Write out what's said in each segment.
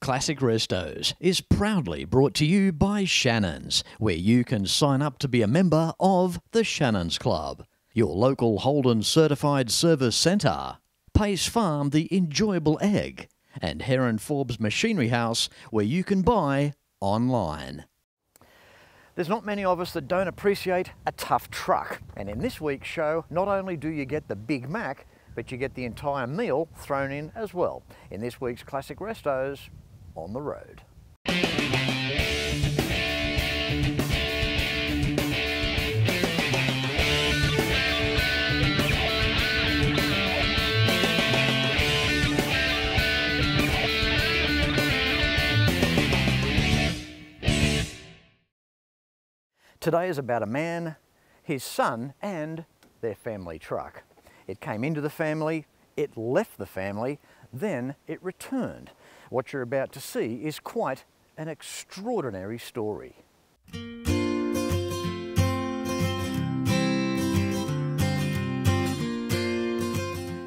Classic Restos is proudly brought to you by Shannons, where you can sign up to be a member of the Shannons Club, your local Holden certified service centre, Pace Farm the enjoyable egg, and Heron Forbes Machinery House, where you can buy online. There's not many of us that don't appreciate a tough truck, and in this week's show, not only do you get the Big Mac, but you get the entire meal thrown in as well, in this week's Classic Restos on the road. Today is about a man, his son, and their family truck. It came into the family, it left the family, then it returned. What you're about to see is quite an extraordinary story.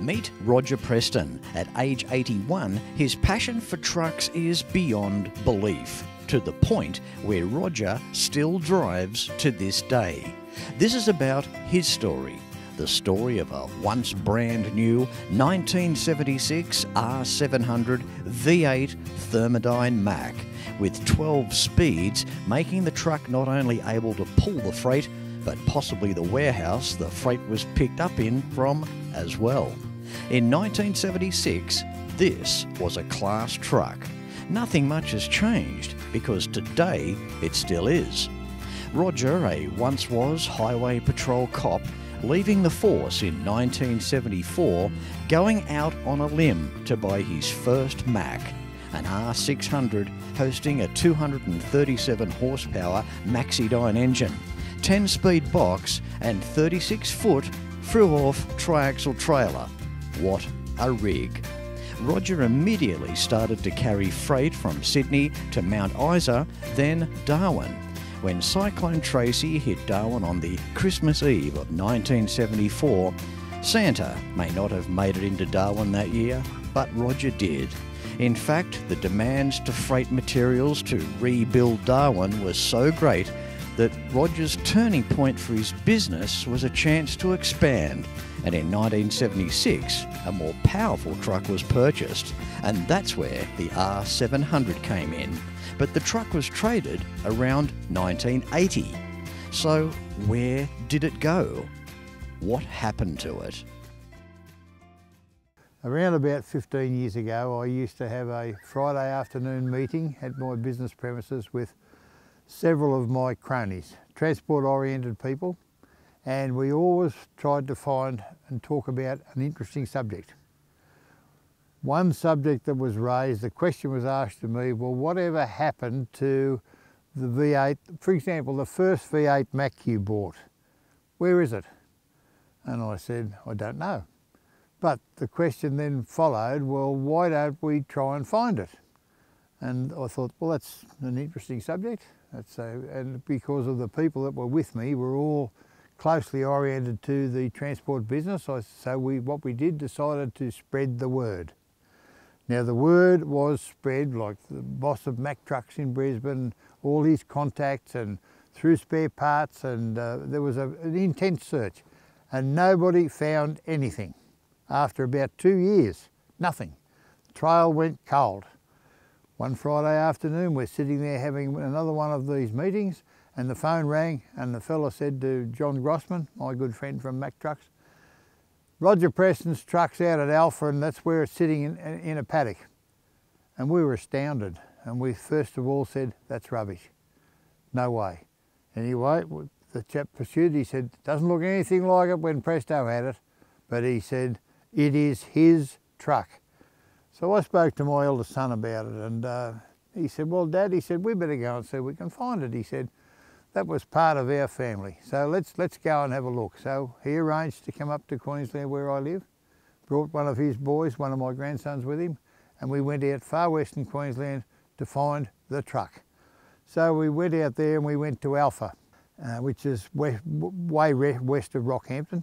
Meet Roger Preston. At age 81, his passion for trucks is beyond belief, to the point where Roger still drives to this day. This is about his story. The story of a once brand new 1976 R700 V8 Thermodyne Mack with 12 speeds, making the truck not only able to pull the freight, but possibly the warehouse the freight was picked up in from as well. In 1976, this was a class truck. Nothing much has changed, because today it still is. Roger, a once was Highway Patrol cop, leaving the force in 1974, going out on a limb to buy his first Mack, an R600 hosting a 237 horsepower Maxidyne engine, 10-speed box and 36-foot Fruehauf Tri-Axle trailer. What a rig! Roger immediately started to carry freight from Sydney to Mount Isa, then Darwin. When Cyclone Tracey hit Darwin on the Christmas Eve of 1974, Santa may not have made it into Darwin that year, but Roger did. In fact, the demands to freight materials to rebuild Darwin was so great that Roger's turning point for his business was a chance to expand, and in 1976 a more powerful truck was purchased, and that's where the R700 came in. But the truck was traded around 1980. So where did it go? What happened to it? Around about 15 years ago, I used to have a Friday afternoon meeting at my business premises with several of my cronies, transport-oriented people, and we always tried to find and talk about an interesting subject. One subject that was raised, the question was asked to me, well, whatever happened to the V8, for example, the first V8 Mack you bought, where is it? And I said, I don't know. But the question then followed, well, why don't we try and find it? And I thought, well, that's an interesting subject. And because of the people that were with me were all closely oriented to the transport business, so what we did, decided to spread the word. Now the word was spread, like the boss of Mack Trucks in Brisbane, all his contacts and through spare parts, and there was an intense search, and nobody found anything. After about 2 years, nothing. The trail went cold. One Friday afternoon, we're sitting there having another one of these meetings, and the phone rang, and the fella said to John Grossman, my good friend from Mack Trucks, Roger Preston's truck's out at Alpha, and that's where it's sitting in a paddock. And we were astounded, and we first of all said, that's rubbish. No way. Anyway, the chap pursued, he said, doesn't look anything like it when Presto had it, but he said, it is his truck. So I spoke to my eldest son about it, and he said, well, Dad, he said, we better go and see if we can find it. He said, that was part of our family, so let's go and have a look. So he arranged to come up to Queensland where I live, brought one of his boys, one of my grandsons with him, and we went out far western Queensland to find the truck. So we went out there and we went to Alpha, which is way west of Rockhampton,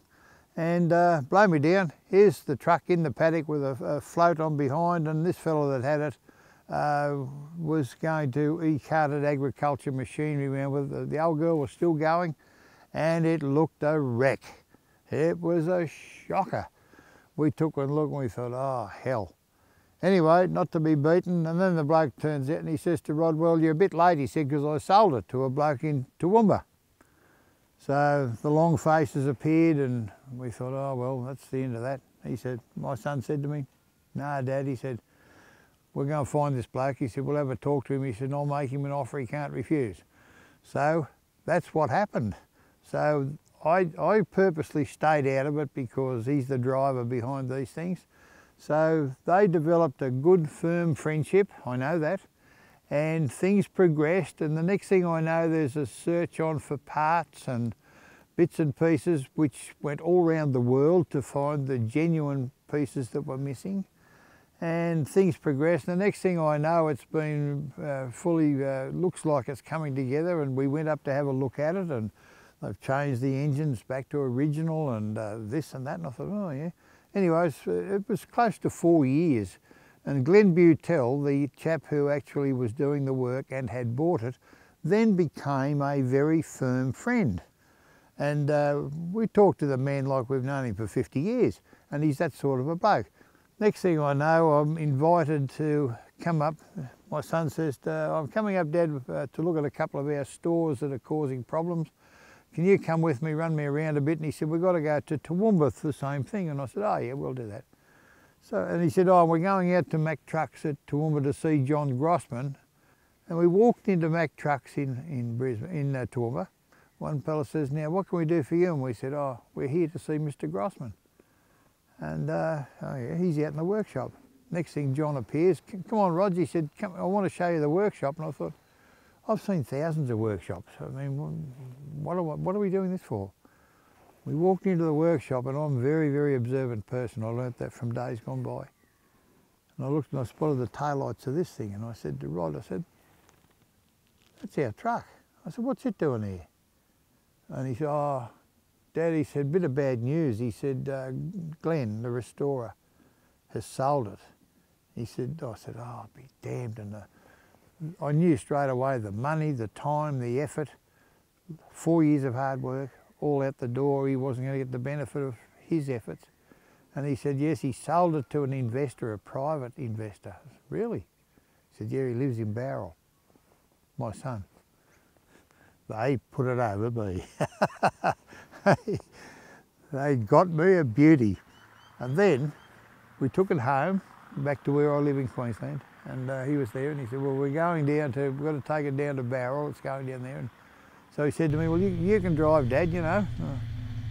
and blow me down, here's the truck in the paddock with a float on behind, and this fellow that had it was going to e-carted agriculture machinery around with the old girl was still going, and it looked a wreck. It was a shocker. We took one look and we thought, oh hell. Anyway, not to be beaten, and then the bloke turns out and he says to Rod, well, you're a bit late, he said, because I sold it to a bloke in Toowoomba. So the long faces appeared and we thought, oh well, that's the end of that. He said, my son said to me, no Dad, he said, we're going to find this bloke. He said, we'll have a talk to him. He said, I'll make him an offer he can't refuse. So that's what happened. So I purposely stayed out of it because he's the driver behind these things. So they developed a good, firm friendship, I know that, and things progressed, and the next thing I know there's a search on for parts and bits and pieces which went all around the world to find the genuine pieces that were missing. And things progressed. The next thing I know, it's been fully, looks like it's coming together, and we went up to have a look at it, and they've changed the engines back to original and this and that, and I thought, oh yeah. Anyways, it was close to 4 years, and Glenn Butel, the chap who actually was doing the work and had bought it, then became a very firm friend. And we talked to the man like we've known him for 50 years, and he's that sort of a bloke. Next thing I know, I'm invited to come up. My son says, I'm coming up, Dad, to look at a couple of our stores that are causing problems. Can you come with me, run me around a bit? And he said, we've got to go to Toowoomba for the same thing. And I said, oh yeah, we'll do that. So, and he said, oh, we're going out to Mack Trucks at Toowoomba to see John Grossman. And we walked into Mack Trucks in Brisbane, in Toowoomba. One fella says, now what can we do for you? And we said, oh, we're here to see Mr. Grossman. And oh yeah, he's out in the workshop. Next thing John appears, come on Roger, he said, come, I want to show you the workshop. And I thought, I've seen thousands of workshops. I mean, what are we doing this for? We walked into the workshop, and I'm a very, very observant person. I learnt that from days gone by. And I looked and I spotted the taillights of this thing, and I said to Rod, I said, that's our truck. I said, what's it doing here? And he said, oh, Dad, he said, bit of bad news. He said, Glenn, the restorer, has sold it. He said, I said, oh, I'll be damned. And I knew straight away the money, the time, the effort, 4 years of hard work, all out the door. He wasn't going to get the benefit of his efforts. And he said, yes, he sold it to an investor, a private investor. I said, really? He said, yeah, he lives in Bowral, my son. They put it over me. They got me a beauty. And then we took it home, back to where I live in Queensland, and he was there and he said, well, we're going down to, we've got to take it down to Bowral, it's going down there. And so he said to me, well, you can drive, Dad, you know.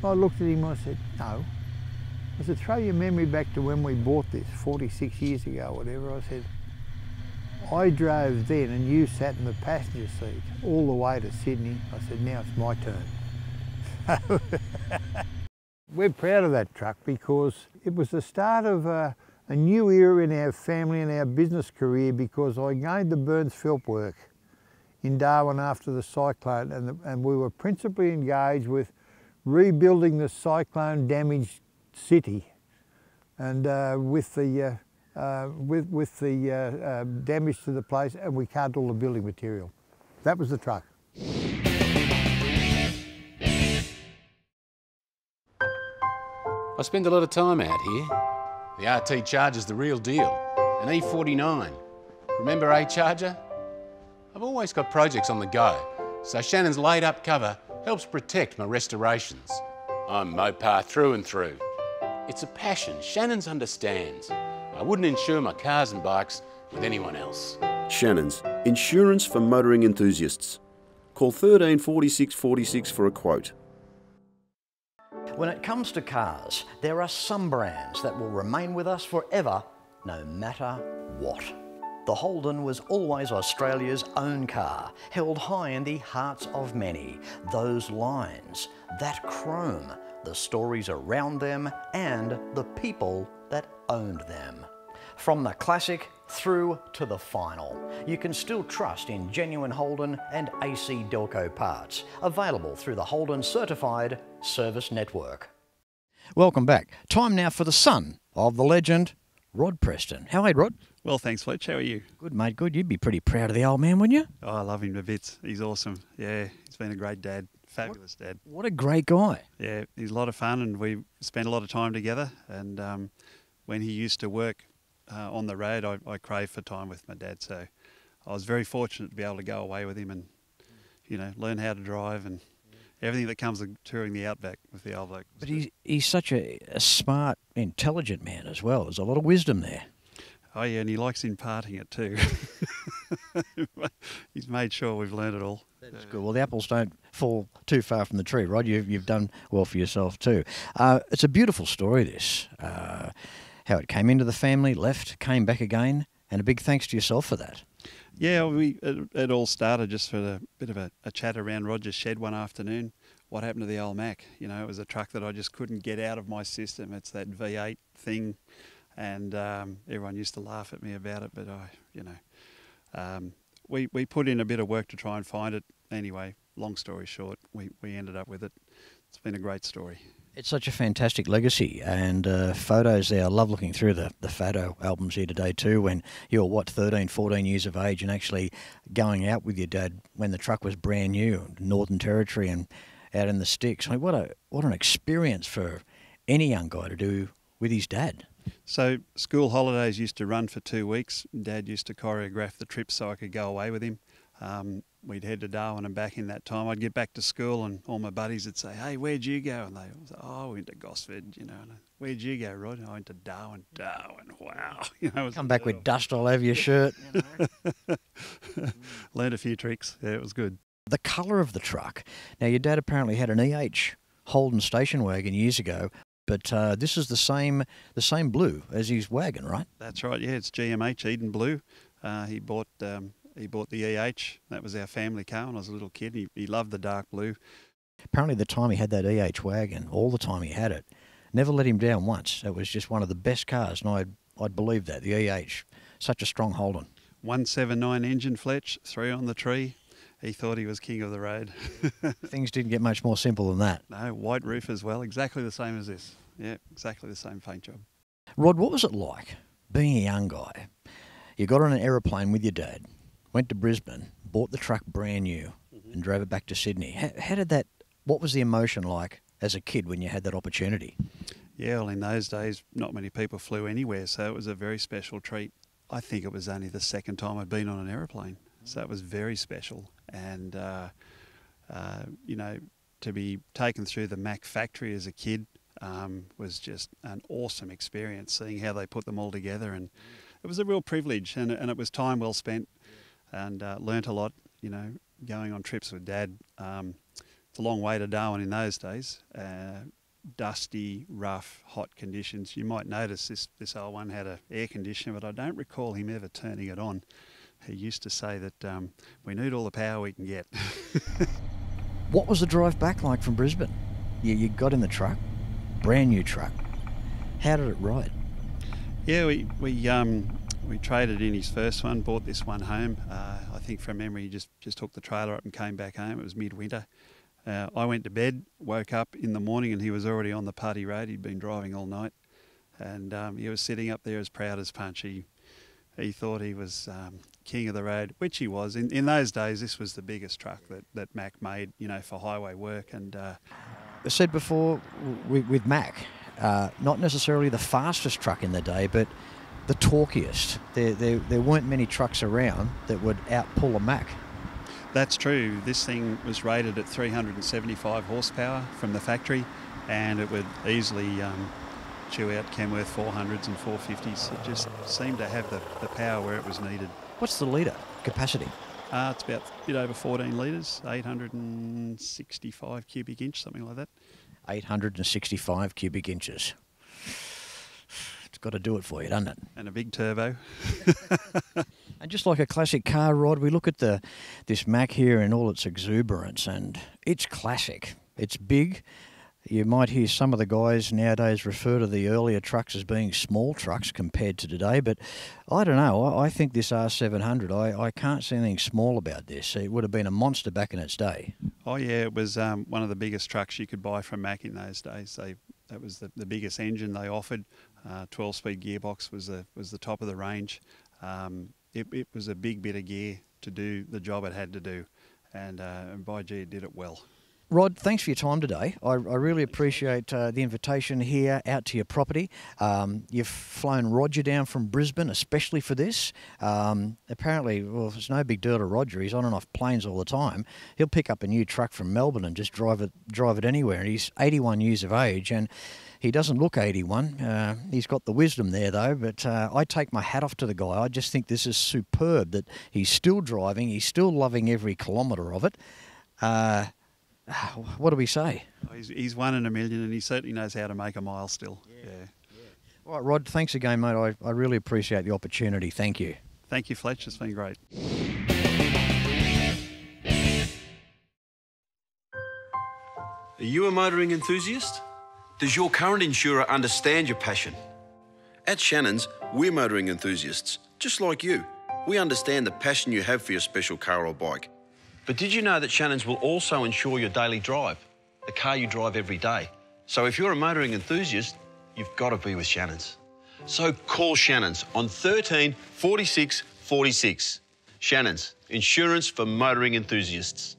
I looked at him and I said, no. I said, throw your memory back to when we bought this 46 years ago, whatever. I said, I drove then and you sat in the passenger seat all the way to Sydney. I said, now it's my turn. We're proud of that truck because it was the start of a new era in our family and our business career, because I gained the Burns Philp work in Darwin after the cyclone, and we were principally engaged with rebuilding the cyclone damaged city, and with the damage to the place, and we carted all the building material. That was the truck. I spend a lot of time out here. The RT Charger's the real deal, an E49. Remember A-Charger? I've always got projects on the go, so Shannon's laid-up cover helps protect my restorations. I'm Mopar through and through. It's a passion Shannon's understands. I wouldn't insure my cars and bikes with anyone else. Shannons, insurance for motoring enthusiasts. Call 13 46 46 for a quote. When it comes to cars, there are some brands that will remain with us forever, no matter what. The Holden was always Australia's own car, held high in the hearts of many. Those lines, that chrome, the stories around them, and the people that owned them. From the classic through to the final, you can still trust in genuine Holden and AC Delco parts, available through the Holden Certified Service Network. Welcome back. Time now for the son of the legend, Rod Preston. How are you, Rod? Well, thanks, Fletch. How are you? Good, mate, good. You'd be pretty proud of the old man, wouldn't you? Oh, I love him to bits. He's awesome. Yeah, he's been a great dad. Fabulous dad. What a great guy. Yeah, he's a lot of fun, and we spent a lot of time together. And when he used to work on the road, I craved for time with my dad. So I was very fortunate to be able to go away with him and, you know, learn how to drive and everything that comes with touring the outback with the old bloke. But he's such a smart, intelligent man as well. There's a lot of wisdom there. Oh, yeah, and he likes imparting it too. He's made sure we've learned it all. That's good. Well, the apples don't fall too far from the tree, Rod. You've done well for yourself too. It's a beautiful story, this. How it came into the family, left, came back again, and a big thanks to yourself for that. Yeah, it all started just for a bit of a chat around Roger's shed one afternoon. What happened to the old Mack? You know, it was a truck that I just couldn't get out of my system. It's that V8 thing. And everyone used to laugh at me about it, but we put in a bit of work to try and find it. Anyway, long story short, we ended up with it. It's been a great story. It's such a fantastic legacy, and photos there. I love looking through the photo albums here today too, when you're, 13, 14 years of age and actually going out with your dad when the truck was brand new, Northern Territory and out in the sticks. I mean, what an experience for any young guy to do with his dad. So school holidays used to run for 2 weeks. Dad used to choreograph the trips so I could go away with him. We'd head to Darwin and back in that time. I'd get back to school and all my buddies would say, "Hey, where'd you go?" And they would say, "Oh, I went to Gosford, you know." And "Where'd you go, Rod?" "I went to Darwin." Darwin, wow. You know, come back with dust all over your shirt. You know. Learned a few tricks. Yeah, it was good. The colour of the truck. Now, your dad apparently had an Holden station wagon years ago. But this is the same blue as his wagon, right? That's right. Yeah, it's GMH Eden Blue. He bought the EH. That was our family car when I was a little kid. He loved the dark blue. Apparently, the time he had that EH wagon, all the time he had it, never let him down once. It was just one of the best cars, and I'd believe that. The EH, such a strong Holden. 179 engine, Fletch, 3 on the tree. He thought he was king of the road. Things didn't get much more simple than that. No, white roof as well, exactly the same as this. Yeah, exactly the same paint job. Rod, what was it like being a young guy? You got on an aeroplane with your dad, went to Brisbane, bought the truck brand new and drove it back to Sydney. What was the emotion like as a kid when you had that opportunity? Yeah, well, in those days, not many people flew anywhere, so it was a very special treat. I think it was only the second time I'd been on an aeroplane, so it was very special. And, to be taken through the Mack factory as a kid was just an awesome experience, seeing how they put them all together. And it was a real privilege, and it was time well spent, and learnt a lot, you know, going on trips with Dad. It's a long way to Darwin in those days. Dusty, rough, hot conditions. You might notice this old one had an air conditioner, but I don't recall him ever turning it on. He used to say that we need all the power we can get. What was the drive back like from Brisbane? You got in the truck, brand new truck. How did it ride? Yeah, we traded in his first one, bought this one home. I think from memory he just took the trailer up and came back home. It was midwinter. I went to bed, woke up in the morning and he was already on the Putty Road. He'd been driving all night, and he was sitting up there as proud as punch. He thought he was king of the road, which he was. In those days, this was the biggest truck that Mack made, you know, for highway work. And I said before, with Mack, not necessarily the fastest truck in the day, but the torquiest. There weren't many trucks around that would outpull a Mack. That's true. This thing was rated at 375 horsepower from the factory, and it would easily chew out Kenworth 400s and 450s. It just seemed to have the power where it was needed. What's the litre capacity? It's about a bit over 14 litres, 865 cubic inch, something like that. 865 cubic inches. It's got to do it for you, doesn't it? And a big turbo. And just like a classic car, Rod, we look at this Mack here in all its exuberance, and it's classic. It's big. You might hear some of the guys nowadays refer to the earlier trucks as being small trucks compared to today, but I don't know. I think this R700, I can't see anything small about this. It would have been a monster back in its day. Oh yeah, it was one of the biggest trucks you could buy from Mack in those days. That was the biggest engine they offered. 12-speed gearbox was the top of the range. It was a big bit of gear to do the job it had to do, and by gee, it did it well. Rod, thanks for your time today. I really appreciate the invitation here out to your property. You've flown Roger down from Brisbane especially for this. Apparently, well, it's no big deal to Roger. He's on and off planes all the time. He'll pick up a new truck from Melbourne and just drive it anywhere. And he's 81 years of age, and he doesn't look 81. He's got the wisdom there, though. But I take my hat off to the guy. I just think this is superb that he's still driving. He's still loving every kilometre of it. What do we say? He's 1 in a million, and he certainly knows how to make a mile still. Yeah. All right, Rod, thanks again, mate. I really appreciate the opportunity. Thank you. Thank you, Fletch. It's been great. Are you a motoring enthusiast? Does your current insurer understand your passion? At Shannons, we're motoring enthusiasts, just like you. We understand the passion you have for your special car or bike. But did you know that Shannons will also insure your daily drive, the car you drive every day? So if you're a motoring enthusiast, you've got to be with Shannons. So call Shannons on 13 46 46. Shannons, insurance for motoring enthusiasts.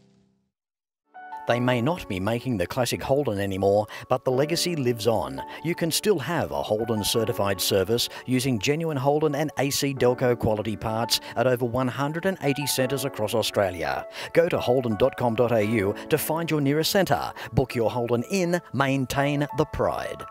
They may not be making the classic Holden anymore, but the legacy lives on. You can still have a Holden certified service using genuine Holden and AC Delco quality parts at over 180 centres across Australia. Go to holden.com.au to find your nearest centre. Book your Holden in, maintain the pride.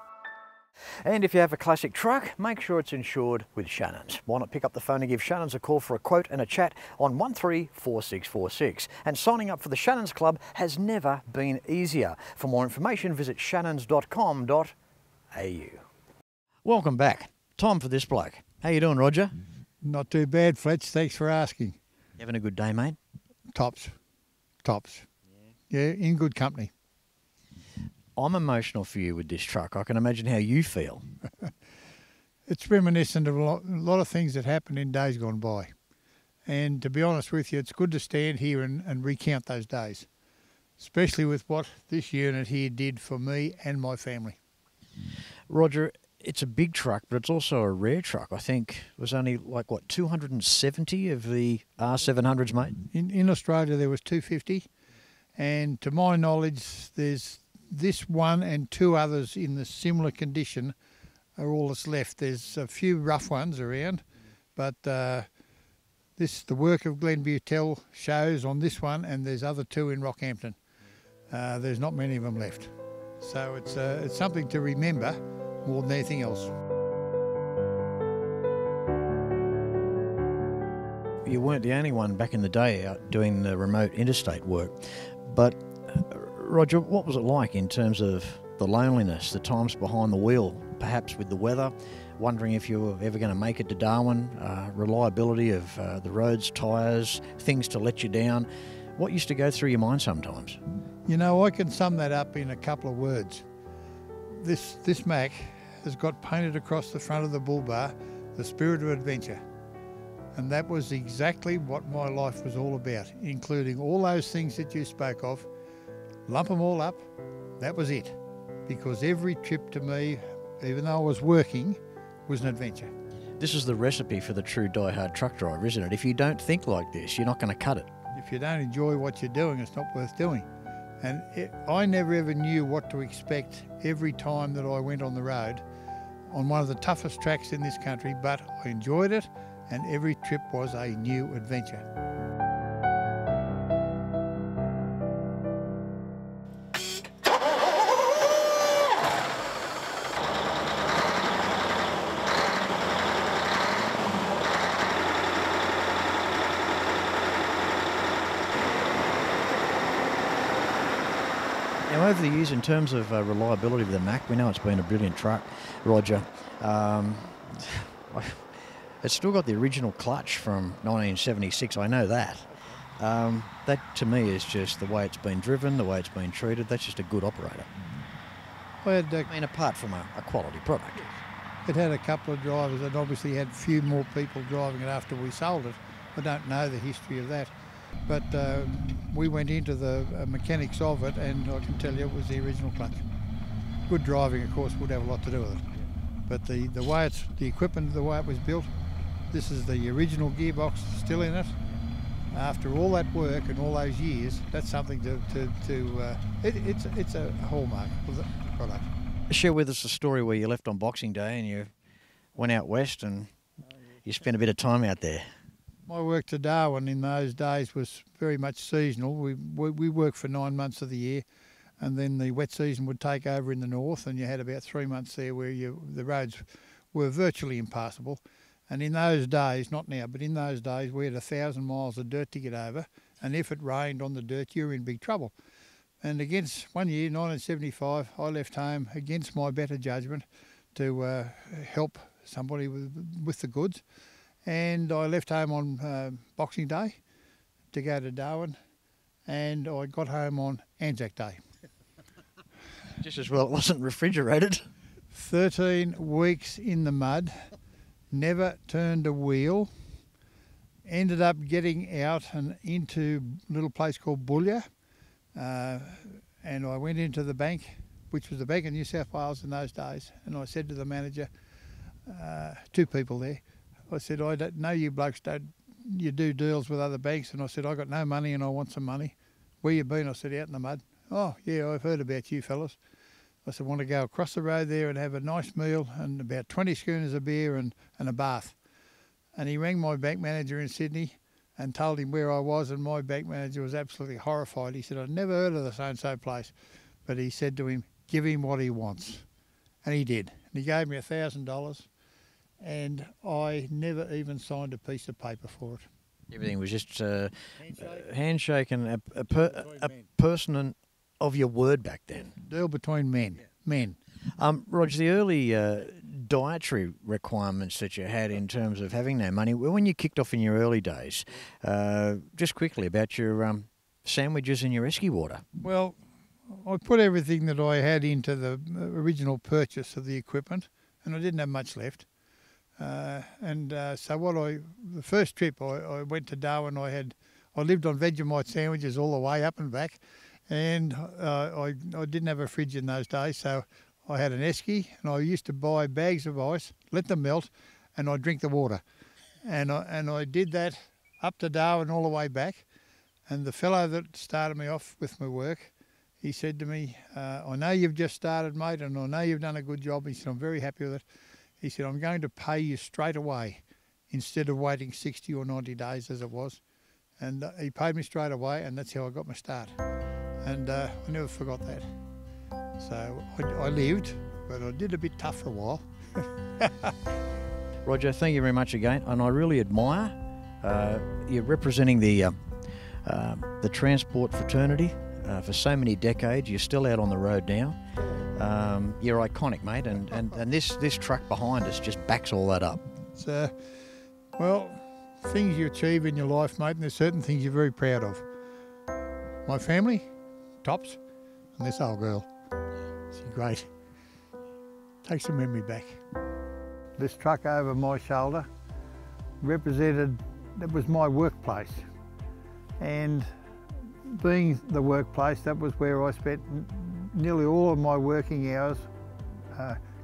And if you have a classic truck, make sure it's insured with Shannons. Why not pick up the phone and give Shannons a call for a quote and a chat on 134646. And signing up for the Shannons Club has never been easier. For more information, visit shannons.com.au. Welcome back. Time for this bloke. How you doing, Roger? Not too bad, Fletch. Thanks for asking. You having a good day, mate? Tops. Yeah, in good company. I'm emotional for you with this truck. I can imagine how you feel. It's reminiscent of a lot of things that happened in days gone by. And to be honest with you, it's good to stand here and recount those days, especially with what this unit here did for me and my family. Roger, it's a big truck, but it's also a rare truck. I think it was only like, what, 270 of the R700s, mate? In Australia, there was 250. And to my knowledge, there's this one and 2 others in the similar condition are all that's left. There's a few rough ones around, but the work of Glenn Butel shows on this one, and there's other 2 in Rockhampton. There's not many of them left. So it's something to remember more than anything else. You weren't the only one back in the day out doing the remote interstate work, but Roger, what was it like in terms of the loneliness, the times behind the wheel, perhaps with the weather, wondering if you were ever going to make it to Darwin, reliability of the roads, tyres, things to let you down? What used to go through your mind sometimes? You know, I can sum that up in a couple of words. This Mack has got painted across the front of the bull bar, the spirit of adventure. And that was exactly what my life was all about, including all those things that you spoke of. Lump them all up, that was it. Because every trip to me, even though I was working, was an adventure. This is the recipe for the true die-hard truck driver, isn't it? If you don't think like this, you're not going to cut it. If you don't enjoy what you're doing, it's not worth doing. And I never ever knew what to expect every time that I went on the road on one of the toughest tracks in this country, but I enjoyed it, and every trip was a new adventure. Now, over the years, in terms of reliability of the Mack, we know it's been a brilliant truck, Roger. It's still got the original clutch from 1976, I know that. That, to me, is just the way it's been driven, the way it's been treated. That's just a good operator. I mean, apart from a quality product. It had a couple of drivers and obviously had a few more people driving it after we sold it. I don't know the history of that. But we went into the mechanics of it, and I can tell you it was the original clutch. Good driving, of course, would have a lot to do with it. But the way the equipment, the way it was built, This is the original gearbox still in it. After all that work and all those years, that's something it's a hallmark of the product. Share with us a story where you left on Boxing Day and you went out west and you spent a bit of time out there. My work to Darwin in those days was very much seasonal. We worked for 9 months of the year, and then the wet season would take over in the north, and you had about 3 months there where the roads were virtually impassable. And in those days, not now, but in those days, we had 1,000 miles of dirt to get over, and if it rained on the dirt, you were in big trouble. And against one year, 1975, I left home against my better judgment to help somebody with the goods. And I left home on Boxing Day to go to Darwin, and I got home on Anzac Day. Just as well it wasn't refrigerated. 13 weeks in the mud. Never turned a wheel, ended up getting out and into a little place called Boulia, and I went into the bank, which was the Bank of New South Wales in those days, and I said to the manager, 2 people there, I said, I don't know you blokes, you do deals with other banks, and I said, I got no money and I want some money. Where you been? I said, out in the mud. Oh, yeah, I've heard about you fellas. I said, I want to go across the road there and have a nice meal and about 20 schooners of beer and a bath. And he rang my bank manager in Sydney and told him where I was, and my bank manager was absolutely horrified. He said, I'd never heard of the so-and-so place. But he said to him, give him what he wants. And he did. And he gave me $1,000, and I never even signed a piece of paper for it. Everything was just handshake and a person of your word back then. Deal between men. Yeah. Men. Roger, the early dietary requirements that you had in terms of having no money, when you kicked off in your early days, just quickly about your sandwiches and your esky water. Well, I put everything that I had into the original purchase of the equipment, and I didn't have much left. So the first trip I went to Darwin, I lived on Vegemite sandwiches all the way up and back, and I didn't have a fridge in those days, so I had an esky, and I used to buy bags of ice, let them melt, and I'd drink the water. And I did that up to Darwin all the way back, and the fellow that started me off with my work, he said to me, I know you've just started, mate, and I know you've done a good job. He said, I'm very happy with it. He said, I'm going to pay you straight away instead of waiting 60 or 90 days as it was. And he paid me straight away, and that's how I got my start. And I never forgot that. So I lived, but I did a bit tough for a while. Roger, thank you very much again, and I really admire you representing the transport fraternity for so many decades. You're still out on the road now. You're iconic, mate, and this truck behind us just backs all that up. It's, well, things you achieve in your life, mate, and there's certain things you're very proud of. My family, tops, and this old girl. She's great. Takes the memory back. This truck over my shoulder represented, that was my workplace. And being the workplace, that was where I spent nearly all of my working hours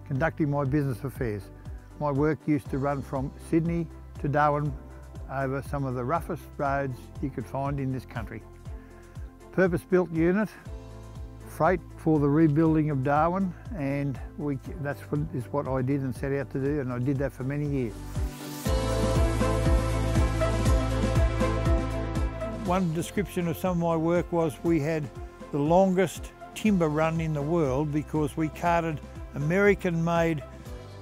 conducting my business affairs. My work used to run from Sydney to Darwin over some of the roughest roads you could find in this country. Purpose-built unit, freight for the rebuilding of Darwin, and that's what I did and set out to do, and I did that for many years. One description of some of my work was we had the longest timber run in the world because we carted American-made,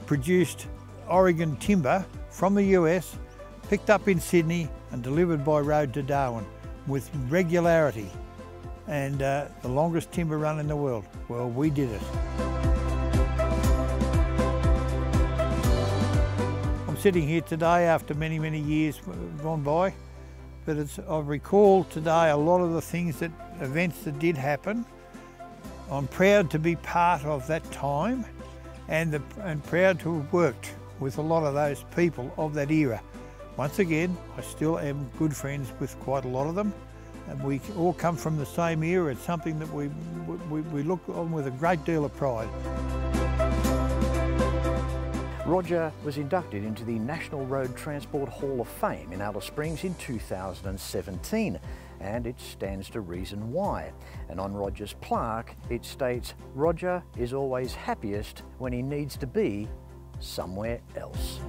produced Oregon timber from the US, picked up in Sydney and delivered by road to Darwin with regularity. And the longest timber run in the world. Well, we did it. I'm sitting here today after many, many years gone by, but I've recalled today a lot of the events that did happen. I'm proud to be part of that time and proud to have worked with a lot of those people of that era. Once again, I still am good friends with quite a lot of them. And we all come from the same era. It's something that we look on with a great deal of pride. Roger was inducted into the National Road Transport Hall of Fame in Alice Springs in 2017, and it stands to reason why. And on Roger's plaque, it states, "Roger is always happiest when he needs to be somewhere else."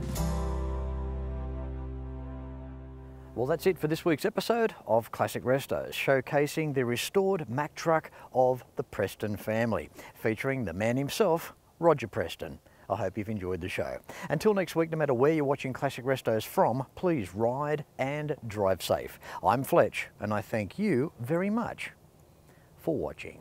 Well, that's it for this week's episode of Classic Restos, showcasing the restored Mack Truck of the Preston family, featuring the man himself, Roger Preston. I hope you've enjoyed the show. Until next week, no matter where you're watching Classic Restos from, please ride and drive safe. I'm Fletch, and I thank you very much for watching.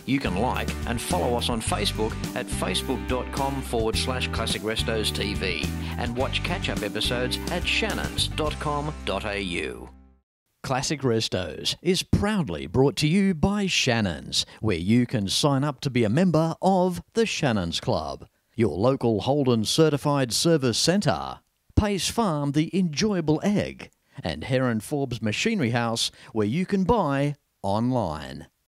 You can like and follow us on Facebook at facebook.com/Classic Restos TV and watch catch-up episodes at shannons.com.au. Classic Restos is proudly brought to you by Shannons, where you can sign up to be a member of the Shannons Club, your local Holden certified service centre, Pace Farm the enjoyable egg, and Heron Forbes Machinery House, where you can buy online.